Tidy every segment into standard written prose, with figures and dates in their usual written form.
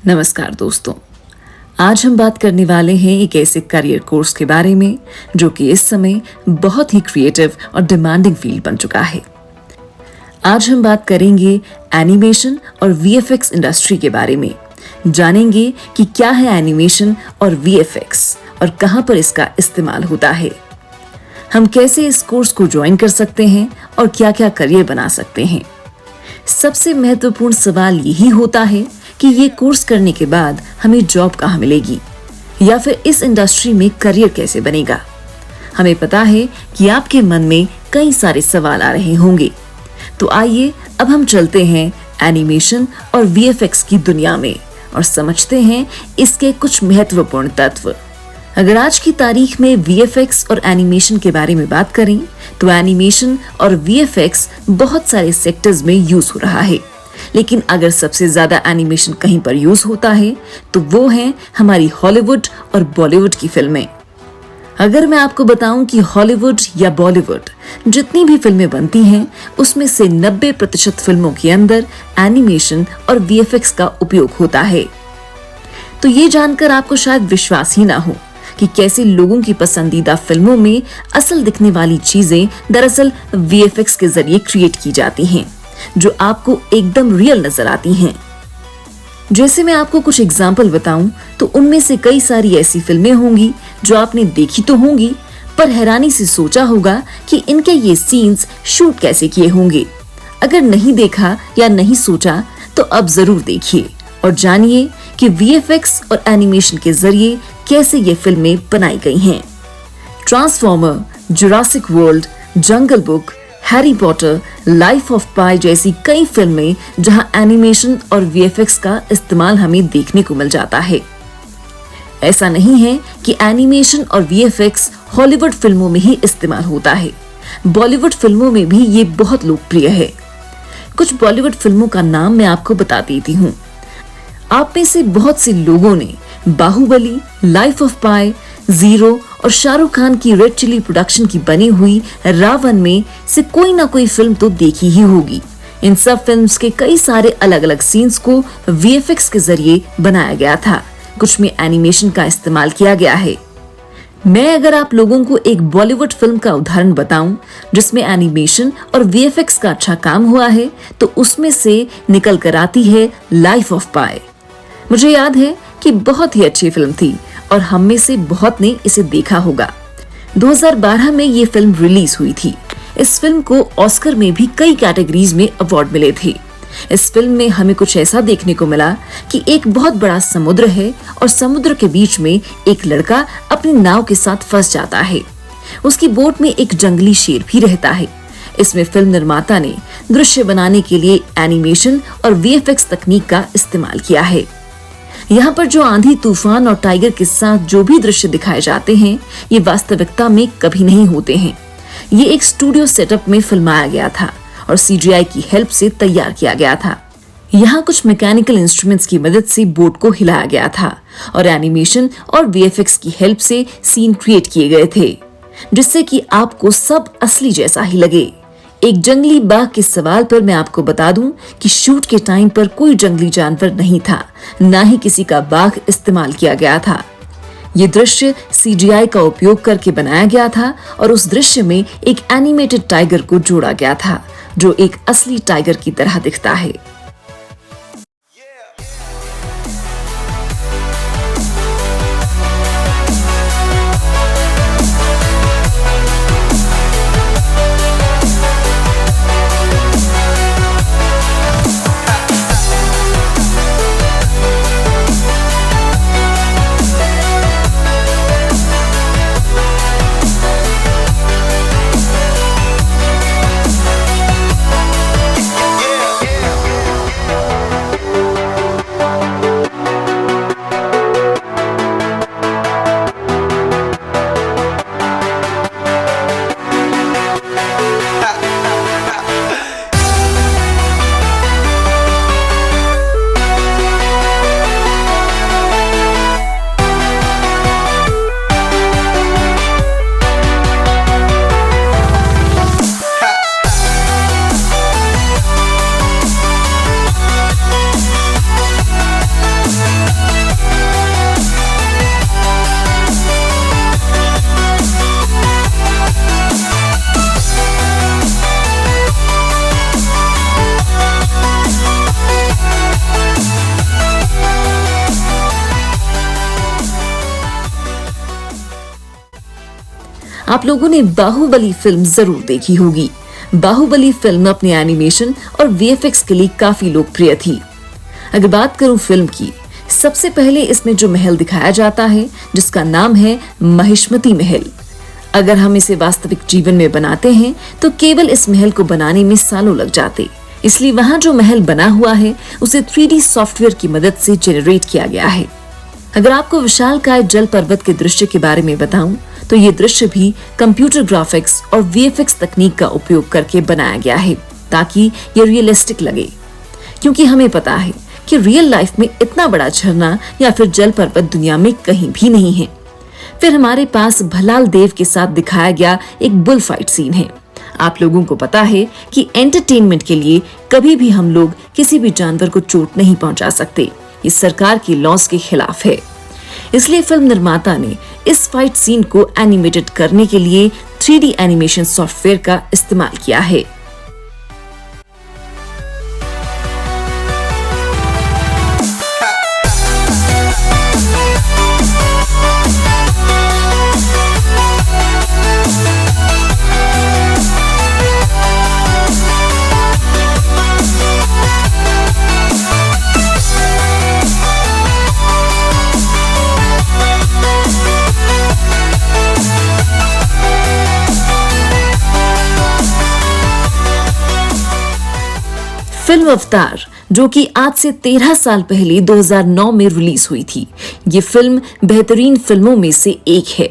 नमस्कार दोस्तों, आज हम बात करने वाले हैं एक ऐसे करियर कोर्स के बारे में जो कि इस समय बहुत ही क्रिएटिव और डिमांडिंग फील्ड बन चुका है। आज हम बात करेंगे एनिमेशन और वीएफएक्स इंडस्ट्री के बारे में। जानेंगे कि क्या है एनिमेशन और वीएफएक्स और कहां पर इसका इस्तेमाल होता है। हम कैसे इस कोर्स को ज्वाइन कर सकते हैं और क्या क्या करियर बना सकते हैं। सबसे महत्वपूर्ण सवाल यही होता है कि ये कोर्स करने के बाद हमें जॉब कहाँ मिलेगी या फिर इस इंडस्ट्री में करियर कैसे बनेगा। हमें पता है कि आपके मन में कई सारे सवाल आ रहे होंगे, तो आइए अब हम चलते हैं एनिमेशन और वीएफएक्स की दुनिया में और समझते हैं इसके कुछ महत्वपूर्ण तत्व। अगर आज की तारीख में वीएफएक्स और एनिमेशन के बारे में बात करें तो एनिमेशन और वीएफएक्स बहुत सारे सेक्टर्स में यूज हो रहा है, लेकिन अगर सबसे ज्यादा एनिमेशन कहीं पर यूज होता है तो वो है हमारी हॉलीवुड और बॉलीवुड की फिल्में। अगर मैं आपको बताऊं कि हॉलीवुड या बॉलीवुड जितनी भी फिल्में बनती हैं उसमें से 90% फिल्मों के अंदर एनिमेशन और वीएफएक्स का उपयोग होता है। तो ये जानकर आपको शायद विश्वास ही ना हो कि कैसे लोगों की पसंदीदा फिल्मों में असल दिखने वाली चीजें दरअसल वीएफएक्स के जरिए क्रिएट की जाती हैं, जो आपको एकदम रियल नजर आती हैं। जैसे मैं आपको कुछ एग्जाम्पल बताऊं तो उनमें से कई सारी ऐसी फिल्में होंगी जो आपने देखी तो होंगी, पर हैरानी से सोचा होगा कि इनके ये सीन्स शूट कैसे किए होंगे। अगर नहीं देखा या नहीं सोचा तो अब जरूर देखिए और जानिए कि वीएफएक्स और एनिमेशन के जरिए कैसे ये फिल्में बनाई गई हैं। Transformer, Jurassic World, Jungle Book, Harry Potter, Life of Pi जैसी कई फिल्में जहां एनिमेशन और वीएफएक्स का इस्तेमाल हमें देखने को मिल जाता है। ऐसा नहीं है कि एनिमेशन और वीएफएक्स हॉलीवुड फिल्मों में ही इस्तेमाल होता है, बॉलीवुड फिल्मों में भी ये बहुत लोकप्रिय है। कुछ बॉलीवुड फिल्मों का नाम मैं आपको बता देती हूँ। आप में से बहुत से लोगों ने Baahubali, life of pi, zero और शाहरुख खान की रेड चिली प्रोडक्शन की बनी हुई रावण में से कोई ना कोई फिल्म तो देखी ही होगी। इन सब फिल्म्स के कई सारे अलग अलग सीन्स को वीएफएक्स के जरिए बनाया गया था, कुछ में एनिमेशन का इस्तेमाल किया गया है। मैं अगर आप लोगों को एक बॉलीवुड फिल्म का उदाहरण बताऊं जिसमें एनिमेशन और वीएफएक्स का अच्छा काम हुआ है तो उसमें से निकल कर आती है लाइफ ऑफ पाई। मुझे याद है कि बहुत ही अच्छी फिल्म थी और हम में से बहुत ने इसे देखा होगा। 2012 में ये फिल्म रिलीज हुई थी। इस फिल्म को ऑस्कर में भी कई कैटेगरीज में अवार्ड मिले थे। इस फिल्म में हमें कुछ ऐसा देखने को मिला कि एक बहुत बड़ा समुद्र है और समुद्र के बीच में एक लड़का अपनी नाव के साथ फंस जाता है। उसकी बोट में एक जंगली शेर भी रहता है। इसमें फिल्म निर्माता ने दृश्य बनाने के लिए एनिमेशन और वीएफएक्स तकनीक का इस्तेमाल किया है। यहाँ पर जो आंधी, तूफान और टाइगर के साथ जो भी दृश्य दिखाए जाते हैं ये वास्तविकता में कभी नहीं होते हैं। ये एक स्टूडियो सेटअप में फिल्माया गया था और सीजीआई की हेल्प से तैयार किया गया था। यहाँ कुछ मैकेनिकल इंस्ट्रूमेंट्स की मदद से बोट को हिलाया गया था और एनिमेशन और वीएफएक्स की हेल्प से सीन क्रिएट किए गए थे जिससे कि आपको सब असली जैसा ही लगे। एक जंगली बाघ के सवाल पर मैं आपको बता दूं कि शूट के टाइम पर कोई जंगली जानवर नहीं था, ना ही किसी का बाघ इस्तेमाल किया गया था। ये दृश्य सीजीआई का उपयोग करके बनाया गया था और उस दृश्य में एक एनिमेटेड टाइगर को जोड़ा गया था जो एक असली टाइगर की तरह दिखता है। आप लोगों ने बाहुबली फिल्म जरूर देखी होगी। बाहुबली फिल्म अपने एनिमेशन और वीएफएक्स के लिए काफी लोकप्रिय थी। अगर बात करूं फिल्म की, सबसे पहले इसमें जो महल दिखाया जाता है जिसका नाम है महिष्मती महल, अगर हम इसे वास्तविक जीवन में बनाते हैं तो केवल इस महल को बनाने में सालों लग जाते। इसलिए वहां जो महल बना हुआ है उसे 3D सॉफ्टवेयर की मदद से जनरेट किया गया है। अगर आपको विशालकाय जल पर्वत के दृश्य के बारे में बताऊं तो ये दृश्य भी कंप्यूटर ग्राफिक्स और वीएफएक्स तकनीक का उपयोग करके बनाया गया है ताकि ये रियलिस्टिक लगे, क्योंकि हमें पता है कि रियल लाइफ में इतना बड़ा झरना या फिर जल पर्वत दुनिया में कहीं भी नहीं है। फिर हमारे पास भलाल देव के साथ दिखाया गया एक बुल फाइट सीन है। आप लोगों को पता है कि एंटरटेनमेंट के लिए कभी भी हम लोग किसी भी जानवर को चोट नहीं पहुंचा सकते, ये सरकार की लॉस के खिलाफ है। इसलिए फिल्म निर्माता ने इस फाइट सीन को एनिमेटेड करने के लिए 3D एनिमेशन सॉफ्टवेयर का इस्तेमाल किया है। फिल्म अवतार, जो कि आज से 13 साल पहले 2009 में रिलीज हुई थी, ये फिल्म बेहतरीन फिल्मों में से एक है।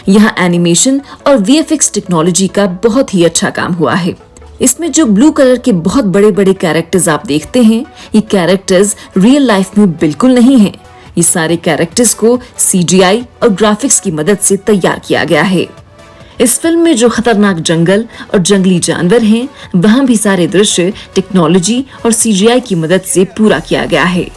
यहाँ एनिमेशन और वीएफएक्स टेक्नोलॉजी का बहुत ही अच्छा काम हुआ है। इसमें जो ब्लू कलर के बहुत बड़े बड़े कैरेक्टर्स आप देखते हैं, ये कैरेक्टर्स रियल लाइफ में बिल्कुल नहीं हैं। ये सारे कैरेक्टर्स को सीजीआई और ग्राफिक्स की मदद से तैयार किया गया है। इस फिल्म में जो खतरनाक जंगल और जंगली जानवर हैं, वहां भी सारे दृश्य टेक्नोलॉजी और सीजीआई की मदद से पूरा किया गया है।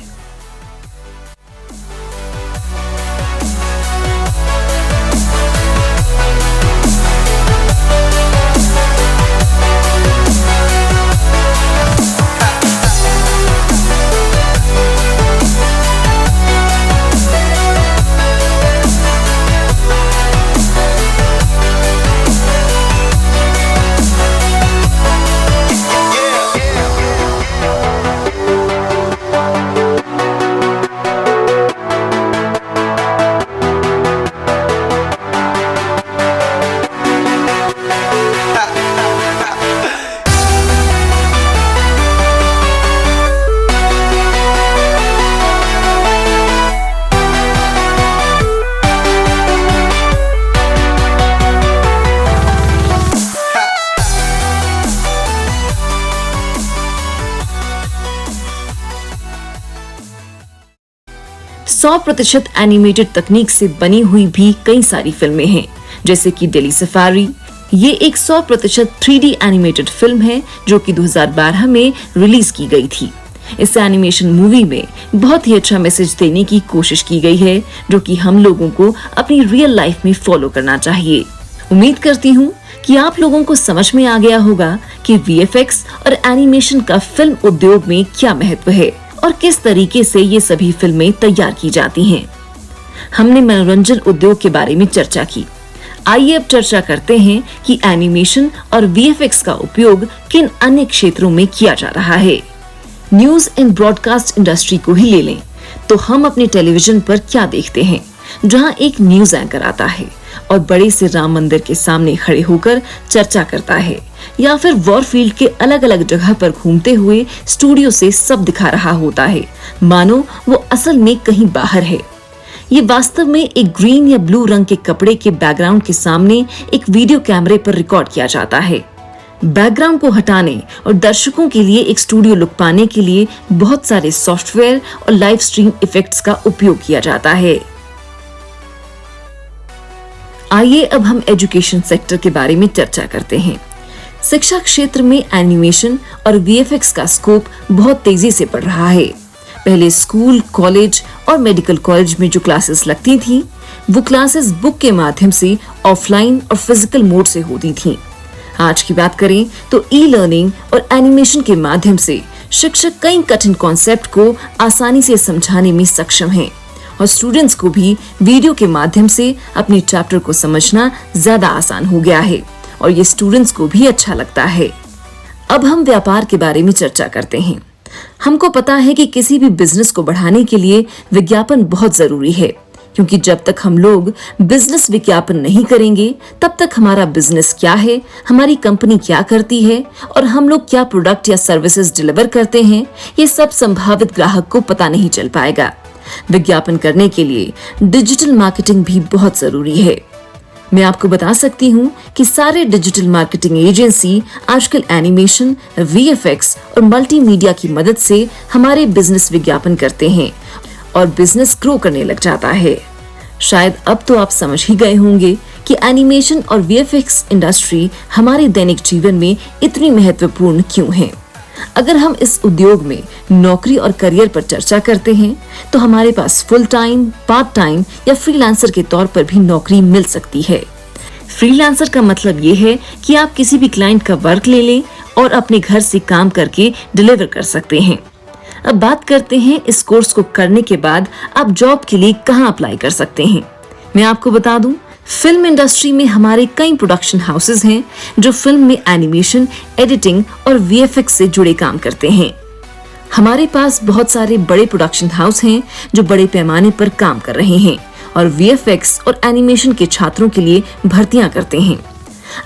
सौ प्रतिशत एनिमेटेड तकनीक से बनी हुई भी कई सारी फिल्में हैं, जैसे कि दिल्ली सफारी। ये एक 100% 3D एनिमेटेड फिल्म है जो कि 2012 में रिलीज की गई थी। इस एनिमेशन मूवी में बहुत ही अच्छा मैसेज देने की कोशिश की गई है, जो कि हम लोगों को अपनी रियल लाइफ में फॉलो करना चाहिए। उम्मीद करती हूँ कि आप लोगों को समझ में आ गया होगा कि वीएफएक्स और एनिमेशन का फिल्म उद्योग में क्या महत्व है और किस तरीके से ये सभी फिल्में तैयार की जाती हैं। हमने मनोरंजन उद्योग के बारे में चर्चा की। आइए अब चर्चा करते हैं कि एनिमेशन और वीएफएक्स का उपयोग किन अन्य क्षेत्रों में किया जा रहा है। न्यूज एंड ब्रॉडकास्ट इंडस्ट्री को ही ले लें तो हम अपने टेलीविजन पर क्या देखते हैं, जहां एक न्यूज एंकर आता है और बड़े से राम मंदिर के सामने खड़े होकर चर्चा करता है, या फिर वॉरफील्ड के अलग अलग जगह पर घूमते हुए स्टूडियो से सब दिखा रहा होता है, मानो वो असल में कहीं बाहर है। ये वास्तव में एक ग्रीन या ब्लू रंग के कपड़े के बैकग्राउंड के सामने एक वीडियो कैमरे पर रिकॉर्ड किया जाता है। बैकग्राउंड को हटाने और दर्शकों के लिए एक स्टूडियो लुक पाने के लिए बहुत सारे सॉफ्टवेयर और लाइव स्ट्रीम इफेक्ट्स का उपयोग किया जाता है। आइए अब हम एजुकेशन सेक्टर के बारे में चर्चा करते हैं। शिक्षा क्षेत्र में एनिमेशन और वीएफएक्स का स्कोप बहुत तेजी से बढ़ रहा है। पहले स्कूल, कॉलेज और मेडिकल कॉलेज में जो क्लासेस लगती थी, वो क्लासेस बुक के माध्यम से ऑफलाइन और फिजिकल मोड से होती थी। आज की बात करें तो ई लर्निंग और एनिमेशन के माध्यम से शिक्षक कई कठिन कॉन्सेप्ट को आसानी से समझाने में सक्षम हैं और स्टूडेंट्स को भी वीडियो के माध्यम से अपने चैप्टर को समझना ज्यादा आसान हो गया है और ये स्टूडेंट्स को भी अच्छा लगता है। अब हम व्यापार के बारे में चर्चा करते हैं। हमको पता है कि किसी भी बिजनेस को बढ़ाने के लिए विज्ञापन बहुत जरूरी है, क्योंकि जब तक हम लोग बिजनेस विज्ञापन नहीं करेंगे तब तक हमारा बिजनेस क्या है, हमारी कंपनी क्या करती है और हम लोग क्या प्रोडक्ट या सर्विसेज डिलीवर करते हैं, ये सब संभावित ग्राहक को पता नहीं चल पाएगा। विज्ञापन करने के लिए डिजिटल मार्केटिंग भी बहुत जरूरी है। मैं आपको बता सकती हूँ कि सारे डिजिटल मार्केटिंग एजेंसी आजकल एनिमेशन, वीएफएक्स और मल्टीमीडिया की मदद से हमारे बिजनेस विज्ञापन करते हैं और बिजनेस ग्रो करने लग जाता है। शायद अब तो आप समझ ही गए होंगे कि एनिमेशन और वीएफएक्स इंडस्ट्री हमारे दैनिक जीवन में इतनी महत्वपूर्ण क्यों है। अगर हम इस उद्योग में नौकरी और करियर पर चर्चा करते हैं तो हमारे पास फुल टाइम, पार्ट टाइम या फ्रीलांसर के तौर पर भी नौकरी मिल सकती है। फ्रीलांसर का मतलब ये है कि आप किसी भी क्लाइंट का वर्क ले लें और अपने घर से काम करके डिलीवर कर सकते हैं। अब बात करते हैं इस कोर्स को करने के बाद आप जॉब के लिए कहां अप्लाई कर सकते हैं। मैं आपको बता दूं, फिल्म इंडस्ट्री में हमारे कई प्रोडक्शन हाउसेज हैं जो फिल्म में एनिमेशन, एडिटिंग और वीएफएक्स से जुड़े काम करते हैं। हमारे पास बहुत सारे बड़े प्रोडक्शन हाउस हैं जो बड़े पैमाने पर काम कर रहे हैं और वीएफएक्स और एनिमेशन के छात्रों के लिए भर्तियां करते हैं।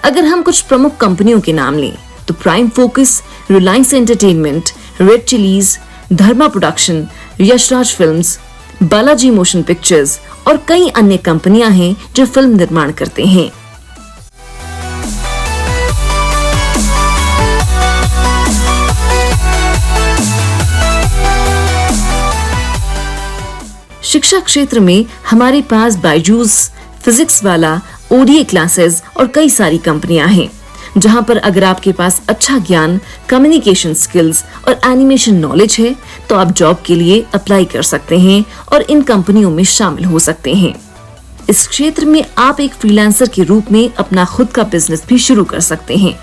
अगर हम कुछ प्रमुख कंपनियों के नाम लें तो Prime Focus, Reliance Entertainment, Red Chillies, Dharma Production, Yashraj Films, Balaji Motion Pictures और कई अन्य कंपनियां हैं जो फिल्म निर्माण करते हैं। शिक्षा क्षेत्र में हमारे पास बायजूस, फिजिक्स वाला, ओडीए क्लासेस और कई सारी कंपनियां हैं जहां पर अगर आपके पास अच्छा ज्ञान, कम्युनिकेशन स्किल्स और एनिमेशन नॉलेज है तो आप जॉब के लिए अप्लाई कर सकते हैं और इन कंपनियों में शामिल हो सकते हैं। इस क्षेत्र में आप एक फ्रीलांसर के रूप में अपना खुद का बिजनेस भी शुरू कर सकते हैं।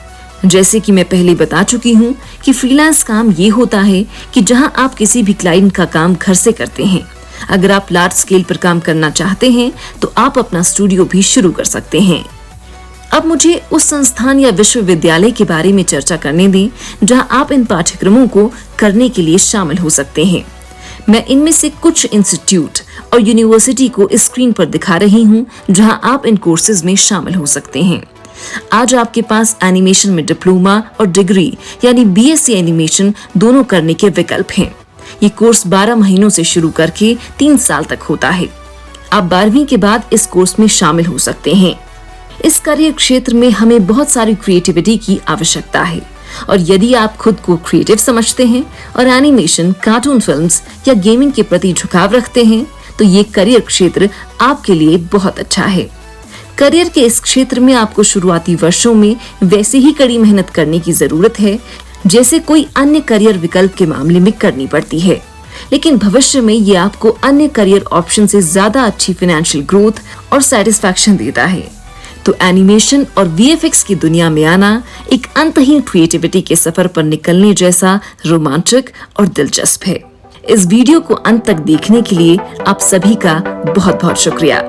जैसे कि मैं पहले बता चुकी हूँ कि फ्रीलांस काम ये होता है कि जहां आप किसी भी क्लाइंट का काम घर से करते हैं। अगर आप लार्ज स्केल पर काम करना चाहते हैं तो आप अपना स्टूडियो भी शुरू कर सकते हैं। अब मुझे उस संस्थान या विश्वविद्यालय के बारे में चर्चा करने दें जहां आप इन पाठ्यक्रमों को करने के लिए शामिल हो सकते हैं। मैं इनमें से कुछ इंस्टीट्यूट और यूनिवर्सिटी को इस स्क्रीन पर दिखा रही हूं जहां आप इन कोर्सेज में शामिल हो सकते हैं। आज आपके पास एनिमेशन में डिप्लोमा और डिग्री यानी बीएससी एनिमेशन दोनों करने के विकल्प हैं। ये कोर्स 12 महीनों से शुरू करके 3 साल तक होता है। आप 12वीं के बाद इस कोर्स में शामिल हो सकते हैं। इस करियर क्षेत्र में हमें बहुत सारी क्रिएटिविटी की आवश्यकता है और यदि आप खुद को क्रिएटिव समझते हैं और एनिमेशन, कार्टून फिल्म्स या गेमिंग के प्रति झुकाव रखते हैं तो ये करियर क्षेत्र आपके लिए बहुत अच्छा है। करियर के इस क्षेत्र में आपको शुरुआती वर्षों में वैसे ही कड़ी मेहनत करने की जरूरत है जैसे कोई अन्य करियर विकल्प के मामले में करनी पड़ती है, लेकिन भविष्य में ये आपको अन्य करियर ऑप्शन से ज्यादा अच्छी फाइनेंशियल ग्रोथ और सेटिस्फैक्शन देता है। तो एनिमेशन और वीएफएक्स की दुनिया में आना एक अंतहीन क्रिएटिविटी के सफर पर निकलने जैसा रोमांचक और दिलचस्प है। इस वीडियो को अंत तक देखने के लिए आप सभी का बहुत बहुत शुक्रिया।